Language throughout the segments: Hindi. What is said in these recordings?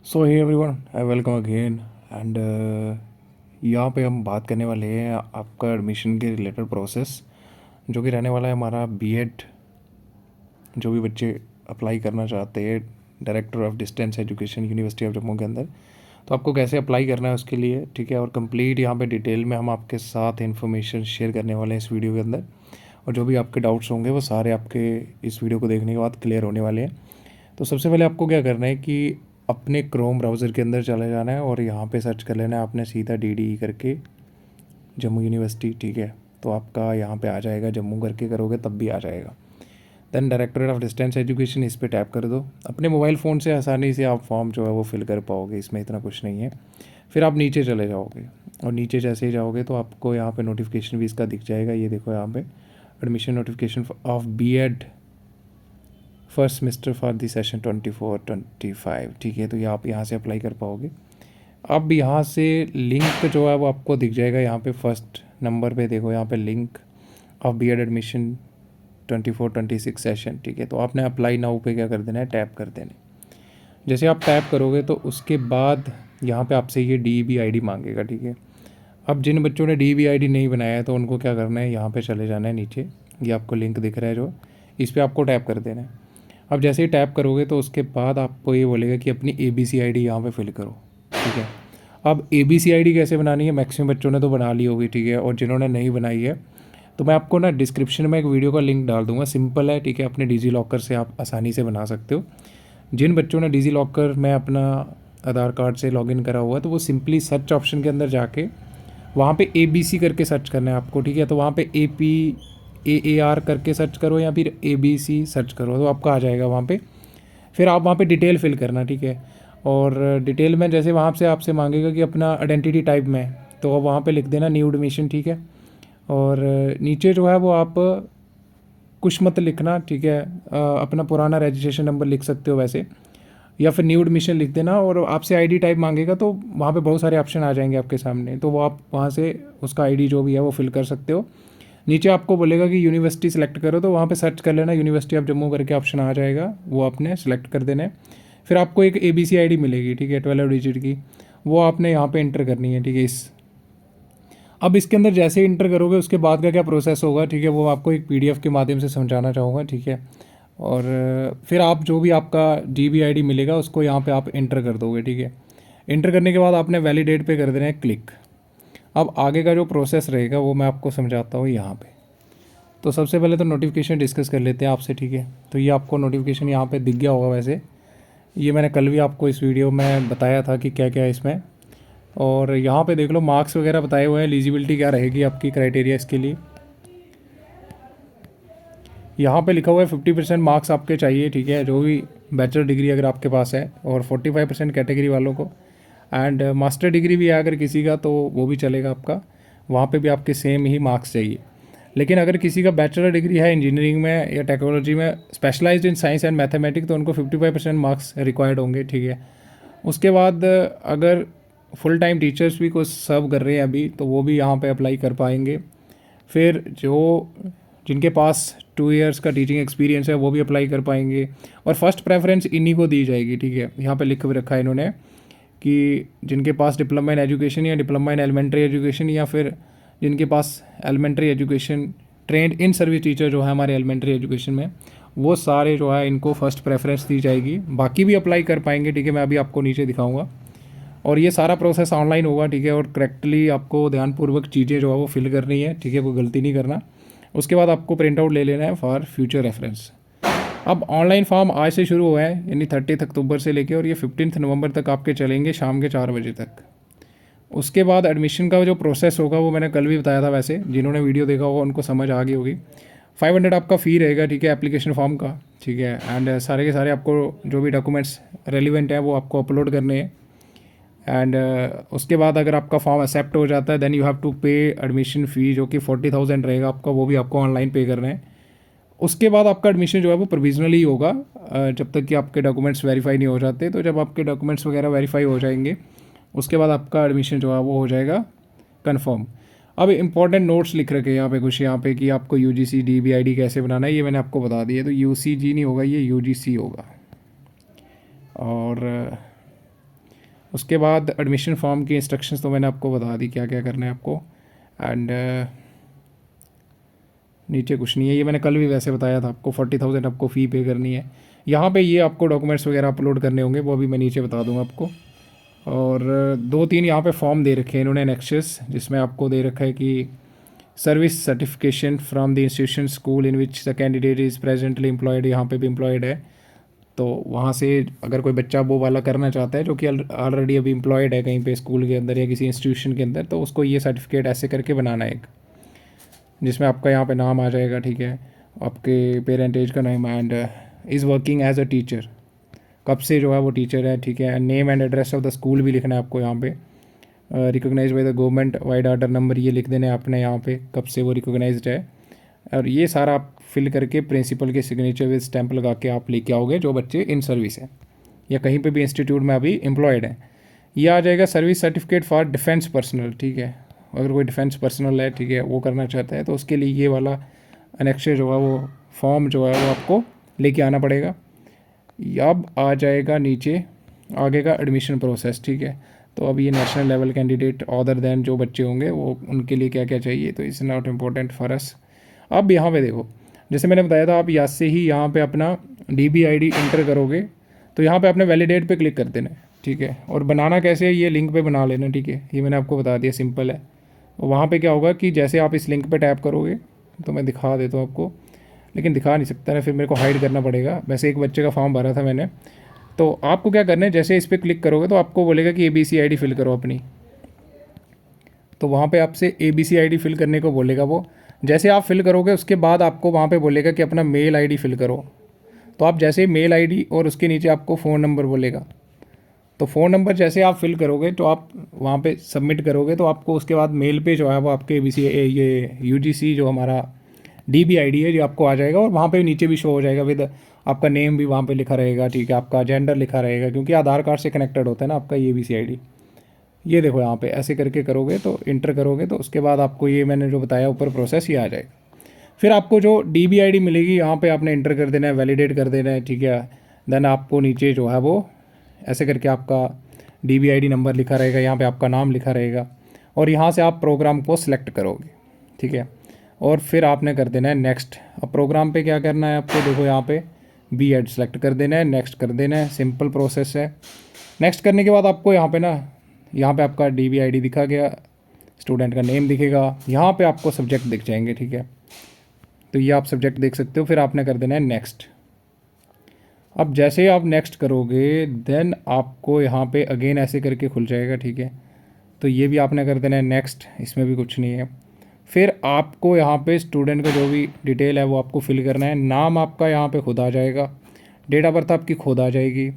So hey everyone, I welcome again and यहाँ पे हम बात करने वाले हैं आपका एडमिशन के रिलेटेड प्रोसेस जो कि रहने वाला है हमारा बीएड। जो भी बच्चे अप्लाई करना चाहते हैं director of distance education university of Jammu के अंदर, तो आपको कैसे अप्लाई करना है उसके लिए, ठीक है। और कंप्लीट यहाँ पे डिटेल में हम आपके साथ इन्फॉर्मेशन शेयर करने वाले हैं इस वीडियो के अंदर। और जो भी आपके डाउट्स होंगे वो सारे आपके इस वीडियो को देखने के बाद क्लियर होने वाले हैं। तो सबसे पहले आपको क्या करना है कि अपने क्रोम ब्राउज़र के अंदर चले जाना है और यहाँ पे सर्च कर लेना है आपने सीधा DDE करके जम्मू यूनिवर्सिटी, ठीक है। तो आपका यहाँ पे आ जाएगा, जम्मू करके करोगे तब भी आ जाएगा। Then directorate of distance education, इस पर टैप कर दो। अपने मोबाइल फ़ोन से आसानी से आप फॉर्म जो है वो फिल कर पाओगे, इसमें इतना कुछ नहीं है। फिर आप नीचे चले जाओगे और नीचे जैसे ही जाओगे तो आपको यहाँ पे नोटिफिकेशन भी इसका दिख जाएगा। ये देखो यहाँ पे admission notification of BEd first semester for the session 24-25, ठीक है। तो ये आप यहाँ से अप्लाई कर पाओगे। अब यहाँ से लिंक जो है वो आपको दिख जाएगा यहाँ पे फर्स्ट नंबर पे, देखो यहाँ पे link of BEd admission 24-26 session, ठीक है। तो आपने अप्लाई नाउ पे क्या कर देना है, टैप कर देना है। जैसे आप टैप करोगे तो उसके बाद यहाँ पे आपसे ये DEB ID मांगेगा, ठीक है। अब जिन बच्चों ने DEB ID नहीं बनाया है तो उनको क्या करना है, यहाँ पे चले जाना है नीचे। ये आपको लिंक दिख रहा है जो, इस पर आपको टैप कर देना है। अब जैसे ही टैप करोगे तो उसके बाद आपको ये बोलेगा कि अपनी ABC ID यहाँ पे फिल करो, ठीक है। अब ABC ID कैसे बनानी है, मैक्सिमम बच्चों ने तो बना ली होगी, ठीक है। और जिन्होंने नहीं बनाई है तो मैं आपको ना डिस्क्रिप्शन में एक वीडियो का लिंक डाल दूंगा, सिंपल है, ठीक है। अपने डिजी लॉकर से आप आसानी से बना सकते हो। जिन बच्चों ने डिजी लॉकर में अपना आधार कार्ड से लॉगिन करा हुआ है तो वो सिंपली सर्च ऑप्शन के अंदर जाके वहाँ पे ABC करके सर्च करना है आपको, ठीक है। तो वहाँ पे AAR करके सर्च करो या फिर ABC सर्च करो तो आपका आ जाएगा वहाँ पे। फिर आप वहाँ पे डिटेल फिल करना, ठीक है। और डिटेल में जैसे वहाँ से आपसे मांगेगा कि अपना आइडेंटिटी टाइप में, तो वहाँ पे लिख देना न्यू एडमिशन, ठीक है। और नीचे जो है वो आप कुछ मत लिखना, ठीक है। अपना पुराना रजिस्ट्रेशन नंबर लिख सकते हो वैसे, या फिर न्यू एडमिशन लिख देना। और आपसे ID टाइप मांगेगा तो वहाँ पे बहुत सारे ऑप्शन आ जाएंगे आपके सामने, तो वो आप वहाँ से उसका ID जो भी है वो फिल कर सकते हो। नीचे आपको बोलेगा कि यूनिवर्सिटी सेलेक्ट करो, तो वहाँ पे सर्च कर लेना, यूनिवर्सिटी ऑफ जम्मू करके ऑप्शन आ जाएगा, वो आपने सेलेक्ट कर देना है। फिर आपको एक ABC ID मिलेगी, ठीक है, 12 डिजिट की, वो आपने यहाँ पे इंटर करनी है, ठीक है। अब इसके अंदर जैसे ही इंटर करोगे उसके बाद का क्या प्रोसेस होगा, ठीक है, वो आपको एक PDF के माध्यम से समझाना चाहूँगा, ठीक है। और फिर आप जो भी आपका DB ID मिलेगा उसको यहाँ पे आप इंटर कर दोगे, ठीक है। इंटर करने के बाद आपने वैलिडेट पे कर देना है क्लिक। अब आगे का जो प्रोसेस रहेगा वो मैं आपको समझाता हूँ यहाँ पे। तो सबसे पहले तो नोटिफिकेशन डिस्कस कर लेते हैं आपसे, ठीक है। तो ये आपको नोटिफिकेशन यहाँ पे दिख गया होगा वैसे, ये मैंने कल भी आपको इस वीडियो में बताया था कि क्या क्या है इसमें। और यहाँ पे देख लो मार्क्स वगैरह बताए हुए हैं, एलिजिबिलिटी क्या रहेगी आपकी, क्राइटेरिया इसके लिए यहाँ पे लिखा हुआ है 50% मार्क्स आपके चाहिए, ठीक है, जो भी बैचलर डिग्री अगर आपके पास है, और 45% कैटेगरी वालों को। एंड मास्टर डिग्री भी है अगर किसी का तो वो भी चलेगा आपका, वहाँ पे भी आपके सेम ही मार्क्स चाहिए। लेकिन अगर किसी का बैचलर डिग्री है इंजीनियरिंग में या टेक्नोलॉजी में specialised in science and mathematics तो उनको 55% मार्क्स रिक्वायर्ड होंगे, ठीक है। उसके बाद अगर फुल टाइम टीचर्स भी कुछ सर्व कर रहे हैं अभी तो वो भी यहाँ पे अप्लाई कर पाएंगे। फिर जो जिनके पास 2 इयर्स का टीचिंग एक्सपीरियंस है वो भी अप्लाई कर पाएंगे। और फर्स्ट प्रेफरेंस इन्हीं को दी जाएगी, ठीक है। यहाँ पे लिख भी रखा है इन्होंने कि जिनके पास डिप्लोमा इन एजुकेशन या डिप्लोमा इन एलिमेंट्री एजुकेशन, या फिर जिनके पास elementary education trained in service teacher जो है हमारे एलिमेंट्री एजुकेशन में, वो सारे जो है इनको फर्स्ट प्रेफरेंस दी जाएगी। बाकी भी अप्लाई कर पाएंगे, ठीक है, मैं अभी आपको नीचे दिखाऊंगा। और ये सारा प्रोसेस ऑनलाइन होगा, ठीक है। और करेक्टली आपको ध्यानपूर्वक चीज़ें जो है वो फिल करनी है, ठीक है, कोई गलती नहीं करना। उसके बाद आपको प्रिंट आउट ले लेना है फॉर फ्यूचर रेफरेंस। अब ऑनलाइन फॉर्म आज से शुरू हुआ है, यानी 30 अक्टूबर से लेके और ये 15 नवंबर तक आपके चलेंगे शाम के 4 बजे तक। उसके बाद एडमिशन का जो प्रोसेस होगा वो मैंने कल भी बताया था, वैसे जिन्होंने वीडियो देखा होगा उनको समझ आ गई होगी। 500 आपका फ़ी रहेगा, ठीक है, एप्लीकेशन फॉर्म का, ठीक है। एंड सारे के सारे आपको जो भी डॉक्यूमेंट्स रेलिवेंट हैं वो आपको अपलोड करने हैं। एंड उसके बाद अगर आपका फॉर्म एक्सेप्ट हो जाता है देन यू हैव टू पे एडमिशन फ़ी जो कि 40,000 रहेगा आपका, वो भी आपको ऑनलाइन पे करना है। उसके बाद आपका एडमिशन जो है वो प्रोविजनली होगा जब तक कि आपके डॉक्यूमेंट्स वेरीफाई नहीं हो जाते। तो जब आपके डॉक्यूमेंट्स वगैरह वेरीफाई हो जाएंगे उसके बाद आपका एडमिशन जो है वो हो जाएगा कंफर्म। अब इंपॉर्टेंट नोट्स लिख रखे हैं यहाँ पे कुछ, यहाँ पे कि आपको UGC DB ID कैसे बनाना है ये मैंने आपको बता दिया। तो UCG नहीं होगा, ये UGC होगा। और उसके बाद एडमिशन फॉर्म की इंस्ट्रक्शंस तो मैंने आपको बता दी क्या क्या करना है आपको। एंड नीचे कुछ नहीं है, ये मैंने कल भी वैसे बताया था आपको, 40,000 आपको फ़ी पे करनी है। यहाँ पे ये आपको डॉक्यूमेंट्स वगैरह अपलोड करने होंगे, वो अभी मैं नीचे बता दूँगा आपको। और 2-3 यहाँ पे फॉर्म दे रखे हैं इन्होंने नेक्सस, जिसमें आपको दे रखा है कि service certification from the institution school in which the candidate is presently employed, यहाँ पे भी एम्प्लॉयड है। तो वहाँ से अगर कोई बच्चा वो वाला करना चाहता है जो कि ऑलरेडी अभी एम्प्लॉयड है कहीं पे स्कूल के अंदर या किसी इंस्टीट्यूशन के अंदर, तो उसको ये सर्टिफिकेट ऐसे करके बनाना है एक, जिसमें आपका यहाँ पे नाम आ जाएगा, ठीक है, आपके पेरेंटेज का नाम and is working as a teacher, कब से जो है वो टीचर है, ठीक है। Name and address of the school भी लिखना है आपको यहाँ पे। Recognised by the government vide order number ये लिख देने आपने यहाँ पे, कब से वो रिकोगनाइज्ड है। और ये सारा आप फिल करके प्रिंसिपल के सिग्नेचर विद स्टैंप लगा के आप लेके आओगे जो बच्चे इन सर्विस है या कहीं पे भी इंस्टीट्यूट में अभी एम्प्लॉयड है। ये आ जाएगा service certificate for defence personnel, ठीक है। अगर कोई डिफेंस पर्सनल है, ठीक है, वो करना चाहता है तो उसके लिए ये वाला अनेक्शर जो है वो फॉर्म जो है वो आपको लेके आना पड़ेगा। अब आ जाएगा नीचे आगे का एडमिशन प्रोसेस, ठीक है। तो अब ये national level candidate other than जो बच्चे होंगे वो उनके लिए क्या क्या चाहिए, तो it's not important for us. अब यहाँ पे देखो, जैसे मैंने बताया था, आप यहाँ से ही यहाँ पे अपना DBID इंटर करोगे तो यहाँ पे आपने वैलिडेट पे क्लिक कर देना है, ठीक है। और बनाना कैसे है, ये लिंक पे बना लेना, ठीक है, ये मैंने आपको बता दिया, सिंपल है। वहाँ पे क्या होगा कि जैसे आप इस लिंक पे टैप करोगे, तो मैं दिखा देता हूँ आपको, लेकिन दिखा नहीं सकता ना, फिर मेरे को हाइड करना पड़ेगा। वैसे एक बच्चे का फॉर्म भरा था मैंने, तो आपको क्या करना है, जैसे इस पर क्लिक करोगे तो आपको बोलेगा कि ABCID फिल करो अपनी। तो वहाँ पे आपसे ABCID फिल करने को बोलेगा वो। जैसे आप फिल करोगे उसके बाद आपको वहाँ पे बोलेगा कि अपना मेल ID फिल करो। तो आप जैसे मेल ID और उसके नीचे आपको फ़ोन नंबर बोलेगा, तो फ़ोन नंबर जैसे आप फिल करोगे तो आप वहाँ पे सबमिट करोगे तो आपको उसके बाद मेल पे जो है वो आपके ये UGC जो हमारा DBID है जो आपको आ जाएगा, और वहाँ पे नीचे भी शो हो जाएगा विद आपका नेम भी वहाँ पे लिखा रहेगा, ठीक है, आपका जेंडर लिखा रहेगा, क्योंकि आधार कार्ड से कनेक्टेड होता है ना आपका ये ABCID। ये देखो यहाँ पे ऐसे करके करोगे तो इंटर करोगे तो उसके बाद आपको ये मैंने जो बताया ऊपर प्रोसेस ये आ जाएगा। फिर आपको जो DBID मिलेगी यहाँ पे आपने इंटर कर देना है, वैलिडेट कर देना है, ठीक है। देन आपको नीचे जो है वो ऐसे करके आपका DBID नंबर लिखा रहेगा, यहाँ पे आपका नाम लिखा रहेगा, और यहाँ से आप प्रोग्राम को सिलेक्ट करोगे, ठीक है। और फिर आपने कर देना है नेक्स्ट। अब प्रोग्राम पे क्या करना है आपको, देखो यहाँ पे B.Ed सेलेक्ट कर देना है, नेक्स्ट कर देना है, सिंपल प्रोसेस है। नेक्स्ट करने के बाद आपको यहाँ पे ना, यहाँ पे आपका DBID दिखा गया, स्टूडेंट का नेम दिखेगा, यहाँ पे आपको सब्जेक्ट दिख जाएंगे, ठीक है। तो ये आप सब्जेक्ट देख सकते हो। फिर आपने कर देना है नेक्स्ट। अब जैसे ही आप नेक्स्ट करोगे देन आपको यहाँ पे अगेन ऐसे करके खुल जाएगा, ठीक है। तो ये भी आपने कर देना है नेक्स्ट, इसमें भी कुछ नहीं है। फिर आपको यहाँ पे स्टूडेंट का जो भी डिटेल है वो आपको फिल करना है। नाम आपका यहाँ पे खुद आ जाएगा, डेट ऑफ बर्थ आपकी खुद आ जाएगी,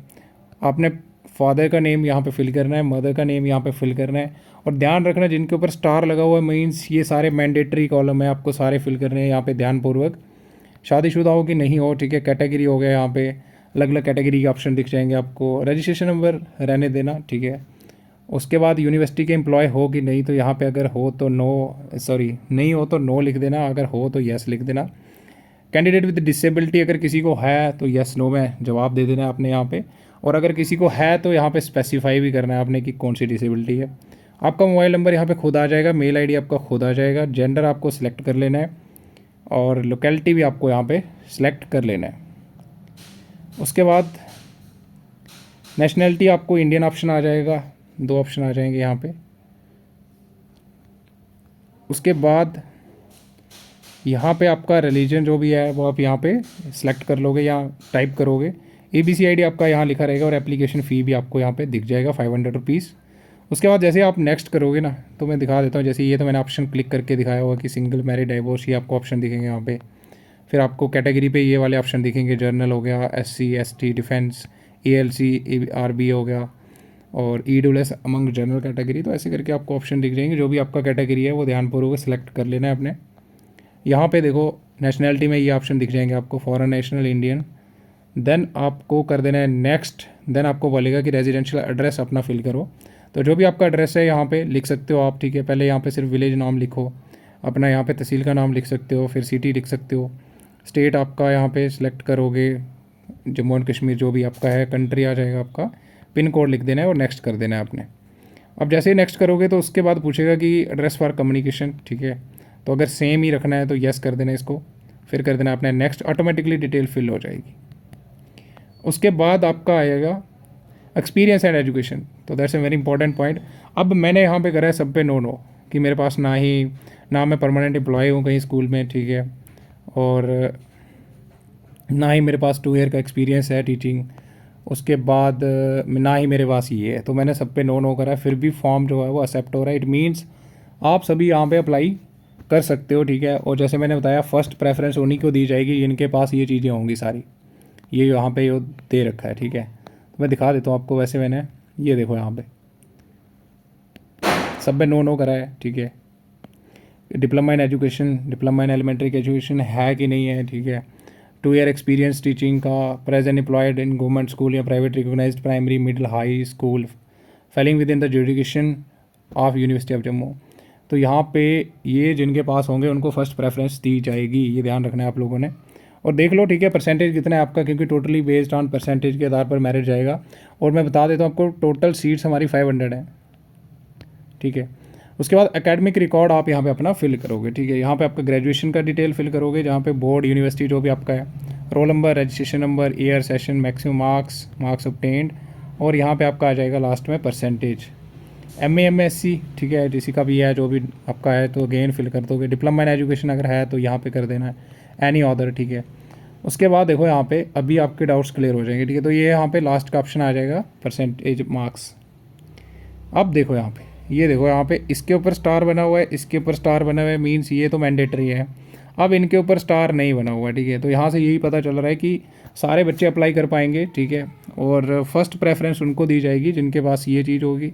आपने फादर का नेम यहाँ पे फिल करना है, मदर का नेम यहाँ पे फिल करना है। और ध्यान रखना जिनके ऊपर स्टार लगा हुआ है मीन्स ये सारे मैंडेटरी कॉलम है, आपको सारे फिल करने हैं यहाँ पे ध्यानपूर्वक। शादीशुदा हो कि नहीं हो, ठीक है, कैटेगरी हो गया, यहाँ पे अलग अलग कैटेगरी के ऑप्शन दिख जाएंगे आपको। रजिस्ट्रेशन नंबर रहने देना, ठीक है। उसके बाद यूनिवर्सिटी के एम्प्लॉय हो कि नहीं, तो यहाँ पे अगर हो तो नहीं हो तो नो लिख देना, अगर हो तो यस लिख देना। कैंडिडेट विद डिसेबिलिटी अगर किसी को है तो यस नो में जवाब दे देना है आपने यहाँ पे, और अगर किसी को है तो यहाँ पे स्पेसिफाई भी करना है आपने कि कौन सी डिसेबिलिटी है। आपका मोबाइल नंबर यहाँ पे खुद आ जाएगा, मेल ID आपका खुद आ जाएगा, जेंडर आपको सिलेक्ट कर लेना है, और लोकेलिटी भी आपको यहाँ पे सिलेक्ट कर लेना है। उसके बाद नेशनैलिटी आपको इंडियन ऑप्शन आ जाएगा, 2 ऑप्शन आ जाएंगे यहाँ पे। उसके बाद यहाँ पे आपका रिलीजन जो भी है वो आप यहाँ पे सिलेक्ट कर लोगे या टाइप करोगे। ABCID आपका यहाँ लिखा रहेगा, और एप्लीकेशन फ़ी भी आपको यहाँ पे दिख जाएगा 500 रुपीज़। उसके बाद जैसे आप नेक्स्ट करोगे ना, तो मैं दिखा देता हूँ। जैसे ये तो मैंने ऑप्शन क्लिक करके दिखाया हुआ कि सिंगल मैरिड डाइवोर्स, ये आपको ऑप्शन दिखेंगे यहाँ पे। फिर आपको कैटेगरी पे ये वाले ऑप्शन दिखेंगे, जर्नल हो गया, SC ST defence, ALC RB हो गया, और EWS अमंग जनरल कैटेगरी। तो ऐसे करके आपको ऑप्शन दिख जाएंगे, जो भी आपका कैटेगरी है वो ध्यानपूर्वक सेलेक्ट कर लेना है अपने। यहाँ पे देखो नेशनैलिटी में ये ऑप्शन दिख जाएंगे आपको, फॉरेन, नेशनल, इंडियन। देन आपको कर देना है नेक्स्ट। देन आपको बोलेगा कि रेजिडेंशियल एड्रेस अपना फिल करो। तो जो भी आपका एड्रेस है यहाँ पे लिख सकते हो आप, ठीक है। पहले यहाँ पे सिर्फ विलेज नाम लिखो अपना, यहाँ पे तहसील का नाम लिख सकते हो, फिर सिटी लिख सकते हो। स्टेट आपका यहाँ पे सिलेक्ट करोगे, जम्मू एंड कश्मीर जो भी आपका है, कंट्री आ जाएगा आपका पिन कोड लिख देना है और नेक्स्ट कर देना है आपने। अब जैसे ही नेक्स्ट करोगे तो उसके बाद पूछेगा कि एड्रेस फॉर कम्युनिकेशन, ठीक है। तो अगर सेम ही रखना है तो यस कर देना इसको, फिर कर देना आपने नेक्स्ट, ऑटोमेटिकली डिटेल फिल हो जाएगी। उसके बाद आपका आएगा एक्सपीरियंस एंड एजुकेशन, तो that's a very important point. अब मैंने यहाँ पे करा है सब पे नो नो, कि मेरे पास ना मैं परमानेंट एम्प्लॉय हूँ कहीं स्कूल में, ठीक है, और ना ही मेरे पास 2 ईयर का एक्सपीरियंस है टीचिंग। उसके बाद ना ही मेरे पास ये है, तो मैंने सब पे नो नो करा है, फिर भी फॉर्म जो है वो एक्सेप्ट हो रहा है। इट मीन्स आप सभी यहाँ पे अप्लाई कर सकते हो, ठीक है। और जैसे मैंने बताया फर्स्ट प्रेफरेंस उन्हीं को दी जाएगी जिनके पास ये चीज़ें होंगी सारी, ये यहाँ पे ये दे रखा है, ठीक है। तो मैं दिखा देता हूँ आपको, वैसे मैंने ये देखो यहाँ पे सब में नो नो करा है, ठीक है। Diploma in education, diploma in elementary education है कि नहीं है, ठीक है। 2 ईयर एक्सपीरियंस टीचिंग का, present employed in government school या private recognised primary middle high school falling within the jurisdiction of university of Jammu. तो यहाँ पे ये जिनके पास होंगे उनको फर्स्ट प्रेफरेंस दी जाएगी, ये ध्यान रखना है आप लोगों ने। और देख लो, ठीक है, परसेंटेज कितना है आपका, क्योंकि टोटली बेस्ड ऑन परसेंटेज के आधार पर मेरिट जाएगा। और मैं बता देता हूँ आपको, टोटल सीट्स हमारी 500 है, ठीक है। उसके बाद एकेडमिक रिकॉर्ड आप यहाँ पे अपना फिल करोगे, ठीक है। यहाँ पे आपका ग्रेजुएशन का डिटेल फिल करोगे, जहाँ पे बोर्ड यूनिवर्सिटी जो भी आपका है, roll number, registration number, year, session, maximum marks, marks obtained, और यहाँ पे आपका आ जाएगा लास्ट में परसेंटेज। MA MSc, ठीक है, किसी का भी है जो भी आपका है तो अगेन फिल कर दोगे। डिप्लोमा इन एजुकेशन अगर है तो यहाँ पे कर देना है, एनी अदर, ठीक है। उसके बाद देखो यहाँ पे अभी आपके डाउट्स क्लियर हो जाएंगे, ठीक है। तो ये यहाँ पे लास्ट का ऑप्शन आ जाएगा परसेंटेज मार्क्स। अब देखो यहाँ पे, ये देखो यहाँ पे इसके ऊपर स्टार बना हुआ है, इसके ऊपर स्टार बना हुआ है, मीन्स ये तो मैंडेटरी है। अब इनके ऊपर स्टार नहीं बना हुआ है, ठीक है। तो यहाँ से यही पता चल रहा है कि सारे बच्चे अप्लाई कर पाएंगे, ठीक है। और फर्स्ट प्रेफरेंस उनको दी जाएगी जिनके पास ये चीज़ होगी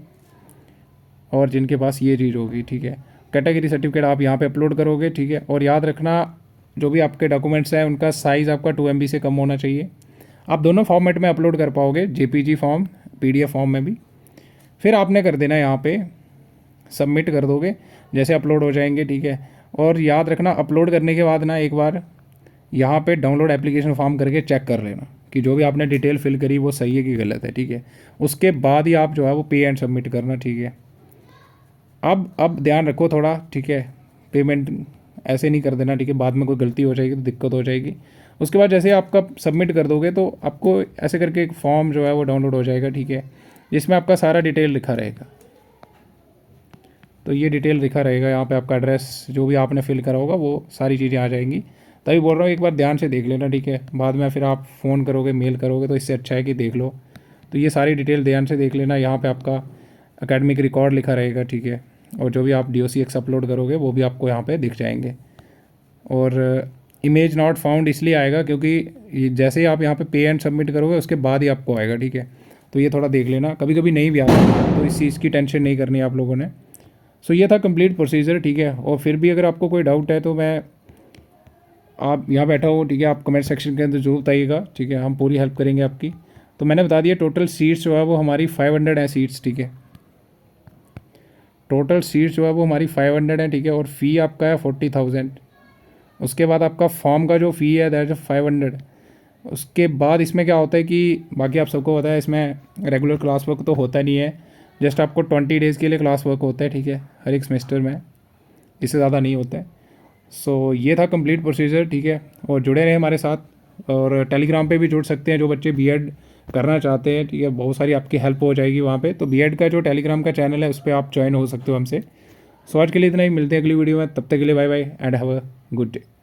और जिनके पास ये चीज़ होगी, ठीक है। कैटेगरी सर्टिफिकेट आप यहाँ पे अपलोड करोगे, ठीक है। और याद रखना जो भी आपके डॉक्यूमेंट्स हैं उनका साइज़ आपका 2 MB से कम होना चाहिए। आप दोनों फॉर्मेट में अपलोड कर पाओगे, JPG फॉर्म, PDF फॉर्म में भी। फिर आपने कर देना यहाँ पे सबमिट कर दोगे जैसे अपलोड हो जाएंगे, ठीक है। और याद रखना अपलोड करने के बाद ना एक बार यहाँ पे डाउनलोड एप्लीकेशन फॉर्म करके चेक कर लेना कि जो भी आपने डिटेल फिल करी वो सही है कि गलत है, ठीक है। उसके बाद ही आप जो है वो पे एंड सबमिट करना, ठीक है। अब ध्यान रखो थोड़ा, ठीक है, पेमेंट ऐसे नहीं कर देना, ठीक है। बाद में कोई गलती हो जाएगी तो दिक्कत हो जाएगी। उसके बाद जैसे आपका सबमिट कर दोगे तो आपको ऐसे करके एक फॉर्म जो है वो डाउनलोड हो जाएगा, ठीक है, जिसमें आपका सारा डिटेल लिखा रहेगा। तो ये डिटेल लिखा रहेगा यहाँ पे, आपका एड्रेस जो भी आपने फिल करा होगा वो सारी चीज़ें आ जाएंगी। तभी बोल रहा हूँ एक बार ध्यान से देख लेना, ठीक है। बाद में फिर आप फ़ोन करोगे, मेल करोगे, तो इससे अच्छा है कि देख लो। तो ये सारी डिटेल ध्यान से देख लेना। यहाँ पे आपका एकेडमिक रिकॉर्ड लिखा रहेगा, ठीक है। और जो भी आप DOCX अपलोड करोगे वो भी आपको यहाँ पे दिख जाएंगे। और इमेज नॉट फाउंड इसलिए आएगा क्योंकि जैसे ही आप यहाँ पे एंड सबमिट करोगे उसके बाद ही आपको आएगा, ठीक है। तो ये थोड़ा देख लेना, कभी कभी नहीं भी आता, तो इस चीज़ की टेंशन नहीं करनी आप लोगों ने। सो ये था कंप्लीट प्रोसीजर, ठीक है। और फिर भी अगर आपको कोई डाउट है तो आप यहाँ बैठा हो, ठीक है, आप कमेंट सेक्शन के अंदर जरूर बताइएगा, ठीक है। हम पूरी हेल्प करेंगे आपकी। तो मैंने बता दिया टोटल सीट्स जो है वो हमारी 500 है सीट्स, ठीक है। टोटल सीट्स जो है वो हमारी 500 है, ठीक है। और फ़ी आपका है 40,000। उसके बाद आपका फॉर्म का जो फ़ी है दैट इज 500। उसके बाद इसमें क्या होता है कि बाकी आप सबको पता है इसमें रेगुलर क्लास वर्क तो होता नहीं है, जस्ट आपको 20 डेज़ के लिए क्लास वर्क होता है, ठीक है, हर एक सेमेस्टर में, इससे ज़्यादा नहीं होता है। सो ये था कंप्लीट प्रोसीजर, ठीक है। और जुड़े रहे हमारे साथ, और टेलीग्राम पे भी जुड़ सकते हैं जो बच्चे बीएड करना चाहते हैं, ठीक है। बहुत सारी आपकी हेल्प हो जाएगी वहाँ पे। तो बीएड का जो टेलीग्राम का चैनल है उस पर आप ज्वाइन हो सकते हो हमसे। सो आज के लिए इतना ही, मिलते हैं अगली वीडियो में, तब तक के लिए bye bye and have a good day.